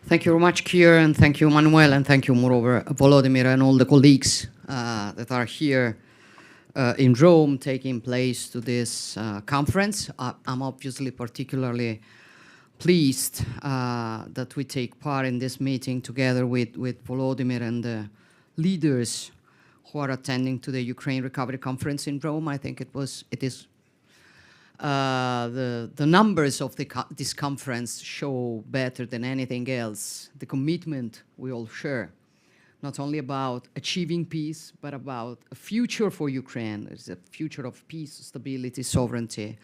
Thank you very much, Keir, and thank you, Manuel, and thank you, moreover, Volodymyr and all the colleagues that are here in Rome taking place to this conference. I'm obviously particularly pleased that we take part in this meeting together with Volodymyr and the leaders who are attending to the Ukraine Recovery Conference in Rome. I think it is the numbers of this conference show better than anything else the commitment we all share, not only about achieving peace, but about a future for Ukraine. It's a future of peace, stability, sovereignty.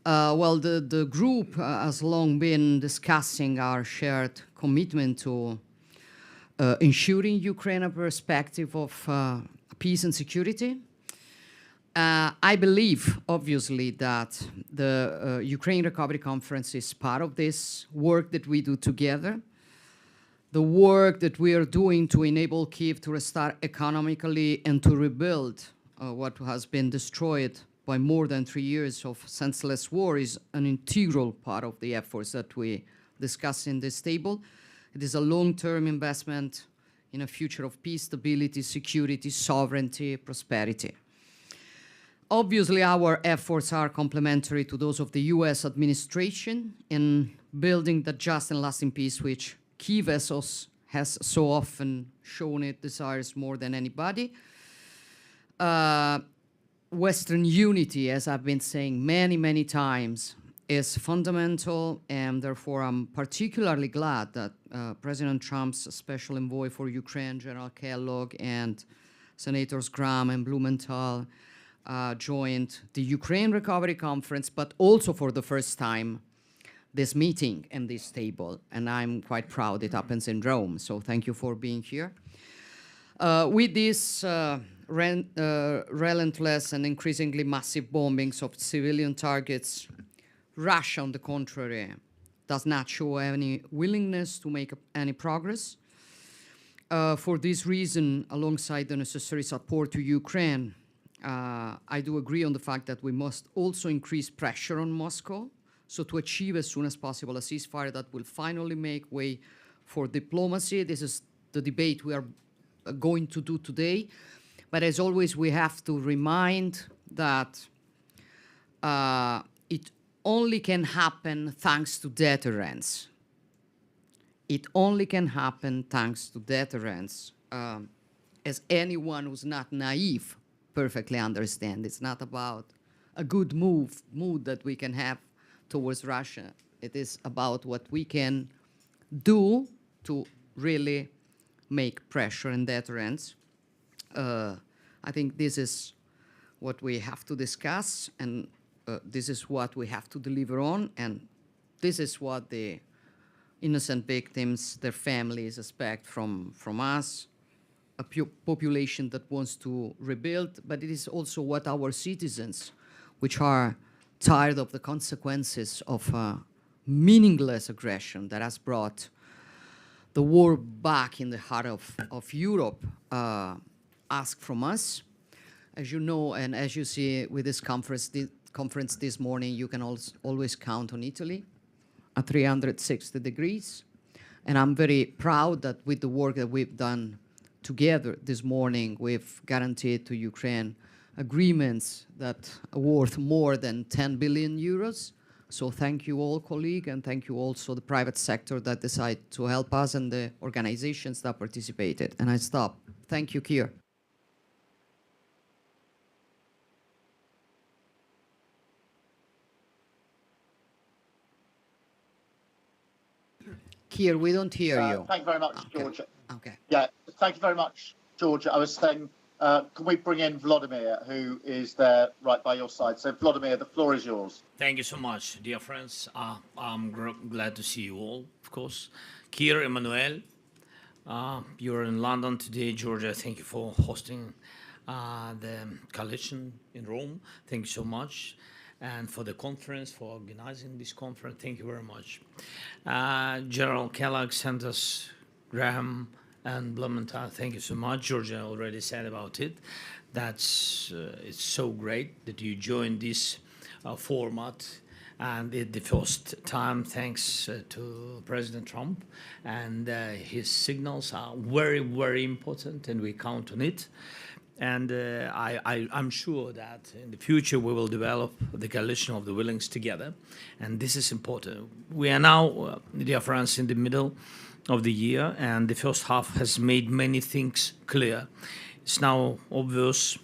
Well, the group has long been discussing our shared commitment to ensuring Ukraine a perspective of peace and security. I believe, obviously, that the Ukraine Recovery Conference is part of this work that we do together, the work that we are doing to enable Kyiv to restart economically and to rebuild what has been destroyed by more than 3 years of senseless war is an integral part of the efforts that we discuss in this table. It is a long-term investment in a future of peace, stability, security, sovereignty, prosperity. Obviously, our efforts are complementary to those of the US administration in building the just and lasting peace which Kyiv has so often shown it desires more than anybody. Western unity, as I've been saying many, many times, is fundamental, and therefore I'm particularly glad that President Trump's special envoy for Ukraine, General Kellogg, and Senators Graham and Blumenthal joined the Ukraine Recovery Conference, but also for the first time this meeting and this table. And I'm quite proud it happens in Rome, so thank you for being here. With these relentless and increasingly massive bombings of civilian targets, Russia, on the contrary, does not show any willingness to make any progress. For this reason, alongside the necessary support to Ukraine, I do agree on the fact that we must also increase pressure on Moscow, so to achieve as soon as possible a ceasefire that will finally make way for diplomacy. This is the debate we are going to do today. But as always, we have to remind that it only can happen thanks to deterrence. It only can happen thanks to deterrence. As anyone who's not naive perfectly understand, it's not about a good mood that we can have towards Russia. It is about what we can do to really make pressure and deterrence. I think this is what we have to discuss, and this is what we have to deliver on, and this is what the innocent victims, their families expect from us, a population that wants to rebuild, but it is also what our citizens, which are tired of the consequences of meaningless aggression that has brought the war back in the heart of Europe, ask from us. As you know, and as you see with this conference this morning, you can always count on Italy at 360 degrees. And I'm very proud that with the work that we've done together this morning, we've guaranteed to Ukraine agreements that are worth more than 10 billion euros. So thank you all, colleagues, and thank you also the private sector that decided to help us and the organizations that participated. And I stop. Thank you, Keir. Keir, we don't hear you. Thank you very much, Georgia. Okay. Yeah, thank you very much, Georgia. I was saying, can we bring in Volodymyr, who is there right by your side? So, Volodymyr, the floor is yours. Thank you so much, dear friends. I'm glad to see you all, of course. Keir, Emmanuel, you're in London today. Georgia, thank you for hosting the coalition in Rome. Thank you so much. And for the conference, for organizing this conference, thank you very much. General Kellogg, Senators Graham and Blumenthal, thank you so much. Georgia already said about it. It's so great that you joined this format and the first time thanks to President Trump, and his signals are very, very important, and we count on it. And I'm sure that in the future we will develop the coalition of the willings together, and this is important. We are now, dear friends, in the middle of the year, and the first half has made many things clear. It's now obvious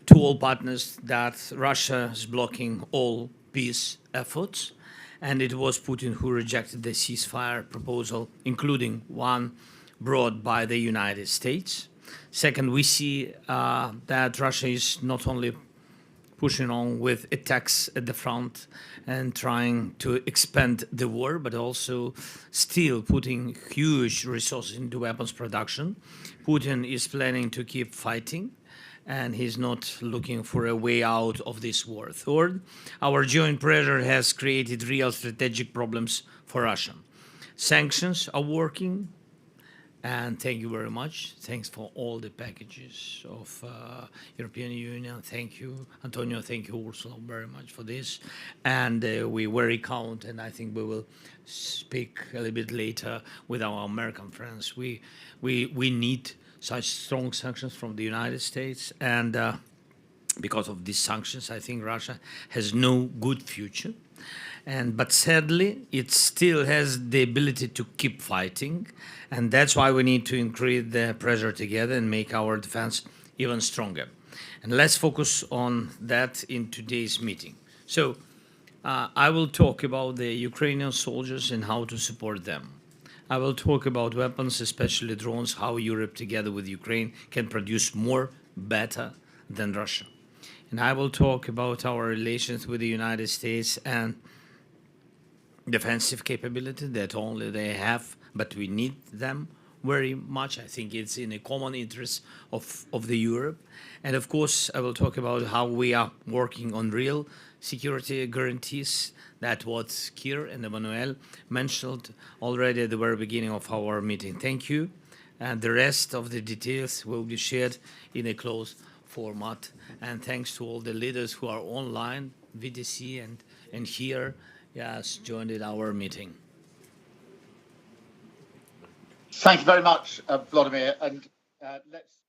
to all partners that Russia is blocking all peace efforts, and it was Putin who rejected the ceasefire proposal, including one brought by the United States. Second, we see that Russia is not only pushing on with attacks at the front and trying to expand the war, but also still putting huge resources into weapons production. Putin is planning to keep fighting, and he's not looking for a way out of this war. Third, our joint pressure has created real strategic problems for Russia. Sanctions are working, and thank you very much. Thanks for all the packages of European Union. Thank you, Antonio. Thank you, Ursula, very much for this. And we very count, and I think we will speak a little bit later with our American friends. We need such strong sanctions from the United States, and because of these sanctions, I think Russia has no good future. But sadly, it still has the ability to keep fighting, and that's why we need to increase the pressure together and make our defense even stronger. And let's focus on that in today's meeting. So I will talk about the Ukrainian soldiers and how to support them. I will talk about weapons, especially drones, how Europe together with Ukraine can produce more, better than Russia. And I will talk about our relations with the United States and defensive capability that only they have, but we need them very much. I think it's in a common interest of the Europe. And of course, I will talk about how we are working on real security guarantees. That what Keir and Emmanuel mentioned already at the very beginning of our meeting. Thank you. And the rest of the details will be shared in a closed format. And thanks to all the leaders who are online, VDC and here, yes, joined in our meeting. Thank you very much, Volodymyr. And let's